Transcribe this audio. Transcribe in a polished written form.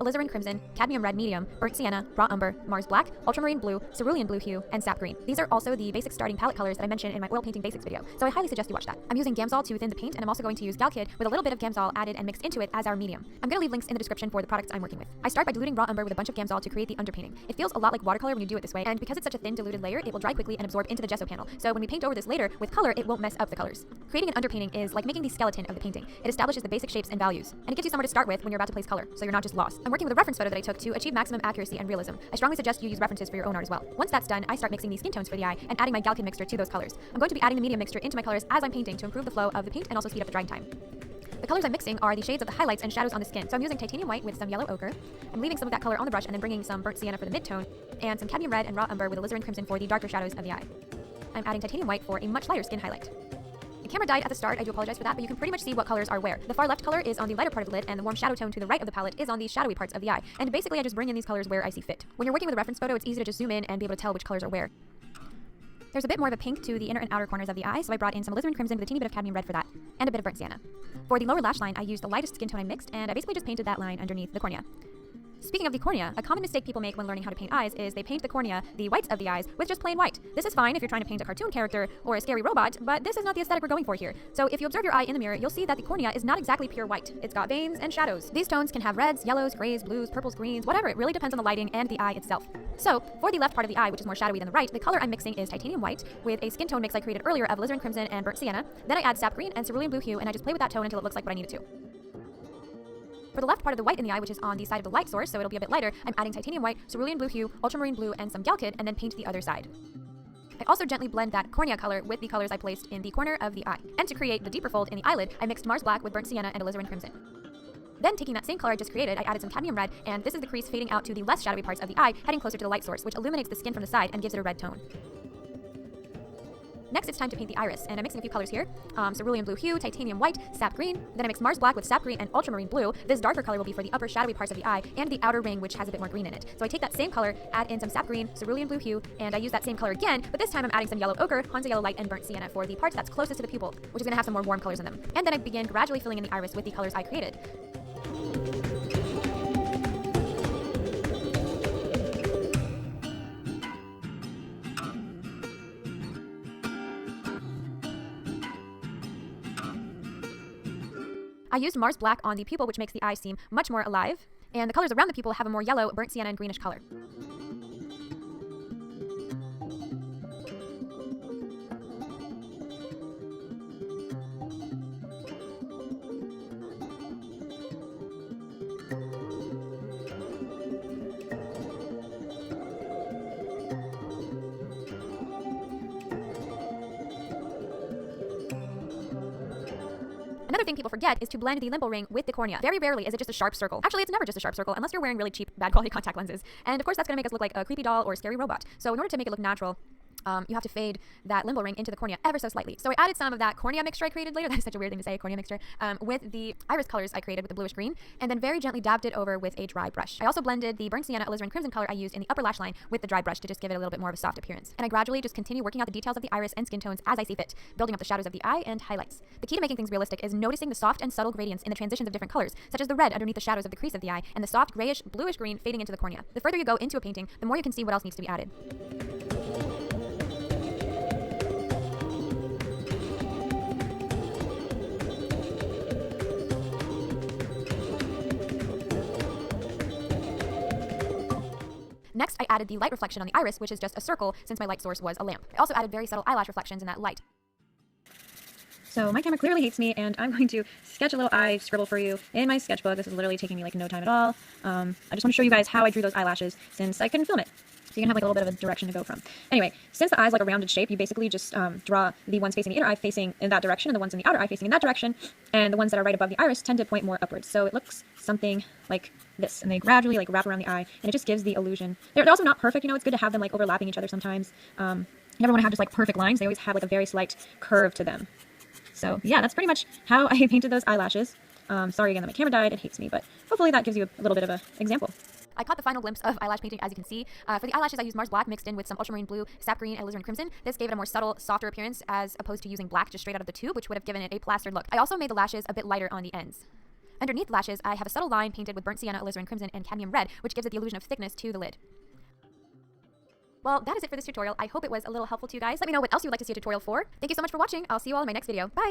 alizarin crimson, cadmium red medium, burnt sienna, raw umber, Mars black, ultramarine blue, cerulean blue hue, and sap green. These are also the basic starting palette colors that I mentioned in my oil painting basics video, so I highly suggest you watch that. I'm using Gamsol to thin the paint, and I'm also going to use Galkyd with a little bit of Gamsol added and mixed into it as our medium. I'm going to leave links in the description for the products I'm working with. I start by diluting raw umber with a bunch of Gamsol to create the underpainting. It feels a lot like watercolor when you do it this way, and because it's such a thin diluted layer, it will dry quickly and absorb into the gesso panel. So when we paint over this later with color, it won't mess up the colors. Creating an underpainting is like making the skeleton of the painting. It establishes the basic shapes and values, and it gives you somewhere to start with when you're about to place color, so you're not just lost. I'm working with a reference photo that I took to achieve maximum accuracy and realism. I strongly suggest you use references for your own art as well. Once that's done, I start mixing the skin tones for the eye and adding my Galkyd mixture to those colors. I'm going to be adding the medium mixture into my colors as I'm painting to improve the flow of the paint and also speed up the drying time. The colors I'm mixing are the shades of the highlights and shadows on the skin. So I'm using titanium white with some yellow ochre. I'm leaving some of that color on the brush and then bringing some burnt sienna for the mid-tone and some cadmium red and raw umber with alizarin crimson for the darker shadows of the eye. I'm adding titanium white for a much lighter skin highlight. The camera died at the start, I do apologize for that, but you can pretty much see what colors are where. The far left color is on the lighter part of the lid, and the warm shadow tone to the right of the palette is on the shadowy parts of the eye. And basically I just bring in these colors where I see fit. When you're working with a reference photo, it's easy to just zoom in and be able to tell which colors are where. There's a bit more of a pink to the inner and outer corners of the eye, so I brought in some alizarin crimson with a teeny bit of cadmium red for that, and a bit of burnt sienna. For the lower lash line, I used the lightest skin tone I mixed, and I basically just painted that line underneath the cornea. Speaking of the cornea, a common mistake people make when learning how to paint eyes is they paint the cornea, the whites of the eyes, with just plain white. This is fine if you're trying to paint a cartoon character or a scary robot, but this is not the aesthetic we're going for here. So if you observe your eye in the mirror, you'll see that the cornea is not exactly pure white. It's got veins and shadows. These tones can have reds, yellows, grays, blues, purples, greens, whatever. It really depends on the lighting and the eye itself. So for the left part of the eye, which is more shadowy than the right, the color I'm mixing is titanium white with a skin tone mix I created earlier of alizarin crimson and burnt sienna. Then I add sap green and cerulean blue hue, and I just play with that tone until it looks like what I need it to. For the left part of the white in the eye, which is on the side of the light source, so it'll be a bit lighter, I'm adding titanium white, cerulean blue hue, ultramarine blue, and some Galkyd, and then paint the other side. I also gently blend that cornea color with the colors I placed in the corner of the eye. And to create the deeper fold in the eyelid, I mixed Mars black with burnt sienna and alizarin crimson. Then, taking that same color I just created, I added some cadmium red, and this is the crease fading out to the less shadowy parts of the eye, heading closer to the light source, which illuminates the skin from the side and gives it a red tone. Next, it's time to paint the iris, and I'm mixing a few colors here. Cerulean blue hue, titanium white, sap green. Then I mix Mars black with sap green and ultramarine blue. This darker color will be for the upper shadowy parts of the eye and the outer ring, which has a bit more green in it. So I take that same color, add in some sap green, cerulean blue hue, and I use that same color again, but this time I'm adding some yellow ochre, Hansa yellow light, and burnt sienna for the parts that's closest to the pupil, which is going to have some more warm colors in them. And then I begin gradually filling in the iris with the colors I created. I used Mars black on the pupil, which makes the eye seem much more alive, and the colors around the pupil have a more yellow, burnt sienna, and greenish color. Another thing people forget is to blend the limbal ring with the cornea. Very rarely is it just a sharp circle. Actually, it's never just a sharp circle unless you're wearing really cheap, bad quality contact lenses. And of course, that's going to make us look like a creepy doll or a scary robot. So in order to make it look natural, you have to fade that limbal ring into the cornea ever so slightly. So I added some of that cornea mixture I created later. That is such a weird thing to say, cornea mixture, with the iris colors I created with the bluish green, and then very gently dabbed it over with a dry brush. I also blended the burnt sienna, alizarin crimson color I used in the upper lash line with the dry brush to just give it a little bit more of a soft appearance. And I gradually just continue working out the details of the iris and skin tones as I see fit, building up the shadows of the eye and highlights. The key to making things realistic is noticing the soft and subtle gradients in the transitions of different colors, such as the red underneath the shadows of the crease of the eye and the soft grayish, bluish green fading into the cornea. The further you go into a painting, the more you can see what else needs to be added. Next, I added the light reflection on the iris, which is just a circle since my light source was a lamp. I also added very subtle eyelash reflections in that light. So my camera clearly hates me, and I'm going to sketch a little eye scribble for you in my sketchbook. This is literally taking me like no time at all. I just want to show you guys how I drew those eyelashes since I couldn't film it. So you can have like a little bit of a direction to go from. Anyway, since the eye's like a rounded shape, you basically just draw the ones facing the inner eye facing in that direction and the ones in the outer eye facing in that direction. And the ones that are right above the iris tend to point more upwards. So it looks something like this. And they gradually like wrap around the eye. And it just gives the illusion. They're also not perfect, you know, it's good to have them like overlapping each other sometimes. You never want to have just like perfect lines. They always have like a very slight curve to them. So yeah, that's pretty much how I painted those eyelashes. Sorry again that my camera died. It hates me, but hopefully that gives you a little bit of an example. I caught the final glimpse of eyelash painting, as you can see. For the eyelashes, I used Mars black mixed in with some ultramarine blue, sap green, and alizarin crimson. This gave it a more subtle, softer appearance as opposed to using black just straight out of the tube, which would have given it a plastered look. I also made the lashes a bit lighter on the ends. Underneath lashes, I have a subtle line painted with burnt sienna, alizarin crimson, and cadmium red, which gives it the illusion of thickness to the lid. Well, that is it for this tutorial. I hope it was a little helpful to you guys. Let me know what else you would like to see a tutorial for. Thank you so much for watching. I'll see you all in my next video. Bye!